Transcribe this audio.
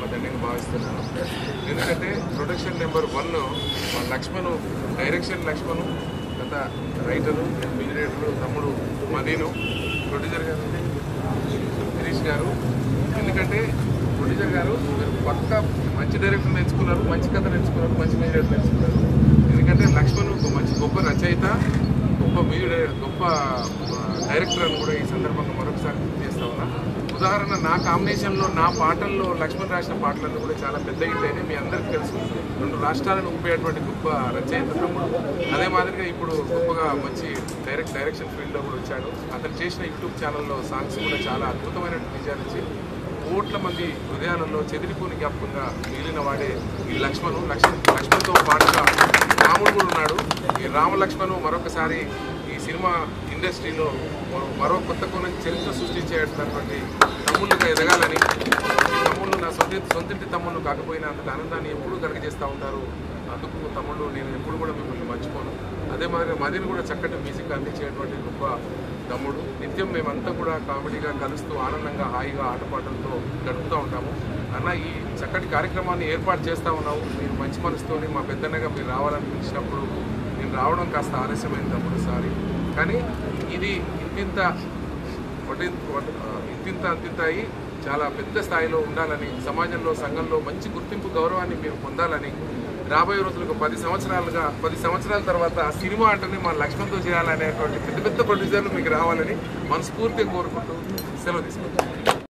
మా తండ్రిని భావిస్తున్నాను. ఎందుకంటే ప్రొడక్షన్ నెంబర్ 1 మా లక్ష్మణు, డైరెక్షన్ లక్ష్మణు, గత రైటరు, మ్యూజిక్ తమ్ముడు మదీను, ప్రొడ్యూసర్ గారు గిరీష్ గారు. ఎందుకంటే ప్రొడ్యూసర్ గారు మీరు పక్క మంచి డైరెక్టర్ ఎంచుకున్నారు, మంచి కథ ఎంచుకున్నారు, మంచి మ్యూజిక్ ఎంచుకున్నారు. ఎందుకంటే లక్ష్మణ్ ఒక మంచి గొప్ప రచయిత, గొప్ప డైరెక్టర్ అని కూడా ఈ సందర్భంగా మరొకసారి గుర్తు చేస్తా ఉన్నా. ఉదాహరణ, నా కాంబినేషన్లో నా పాటల్లో లక్ష్మణ్ రాసిన పాటలన్నీ కూడా చాలా పెద్ద హిట్ అయినాయి. మీ అందరికీ తెలుసు, 2 రాష్ట్రాలను ఊపేటువంటి గొప్ప రచయిత తమ్ముడు. అదే మాదిరిగా ఇప్పుడు గొప్పగా మంచి డైరెక్షన్ ఫీల్డ్లో కూడా వచ్చాడు. అతను చేసిన యూట్యూబ్ ఛానల్లో సాంగ్స్ కూడా చాలా అద్భుతమైన విజయాలు ఇచ్చి కోట్ల మంది హృదయాలలో చెదిరిపోని జ్ఞాపకంగా మిగిలిన వాడే ఈ లక్ష్మణ్తో పాటుగా రాముడు కూడా ఉన్నాడు. ఈ రామలక్ష్మణ్ మరొకసారి ఈ సినిమా ఇండస్ట్రీలో మరో కొత్త కోణం చరిత్ర సృష్టించేటటువంటి తమ్ముళ్ళుగా ఎదగాలని, ఈ తమ్ముళ్ళు నా సొంతింటి తమ్ముళ్ళు కాకపోయినా అంతటి ఆనందాన్ని ఎప్పుడూ కలగజేస్తూ ఉంటారు. అందుకు తమ్ముళ్ళు నేను ఎప్పుడు కూడా మిమ్మల్ని మర్చిపోను. అదే మాదిరిగా మదిని కూడా చక్కటి మ్యూజిక్ అందించేటువంటి గొప్ప తమ్ముడు. నిత్యం మేమంతా కూడా కామెడీగా కలుస్తూ ఆనందంగా హాయిగా ఆటపాటలతో గడుపుతూ ఉంటాము. అన్న, ఈ చక్కటి కార్యక్రమాన్ని ఏర్పాటు చేస్తూ ఉన్నావు. మీరు మంచి మనసుతోని మా పెద్దన్నగా మీరు రావాలని పిలిచినప్పుడు నేను రావడం కాస్త ఆలస్యమైన తమ్ముడు, సారీ. కానీ ఇది ఇంతింత అయి చాలా పెద్ద స్థాయిలో ఉండాలని, సమాజంలో సంఘంలో మంచి గుర్తింపు గౌరవాన్ని మీరు పొందాలని, రాబోయే రోజులకు 10 సంవత్సరాల తర్వాత సినిమా అంటేనే మా లక్ష్మణ్తో చేయాలనేటువంటి పెద్ద ప్రొడ్యూసర్లు మీకు రావాలని మనస్ఫూర్తిగా కోరుకుంటూ సెలవు తీసుకుంటాం.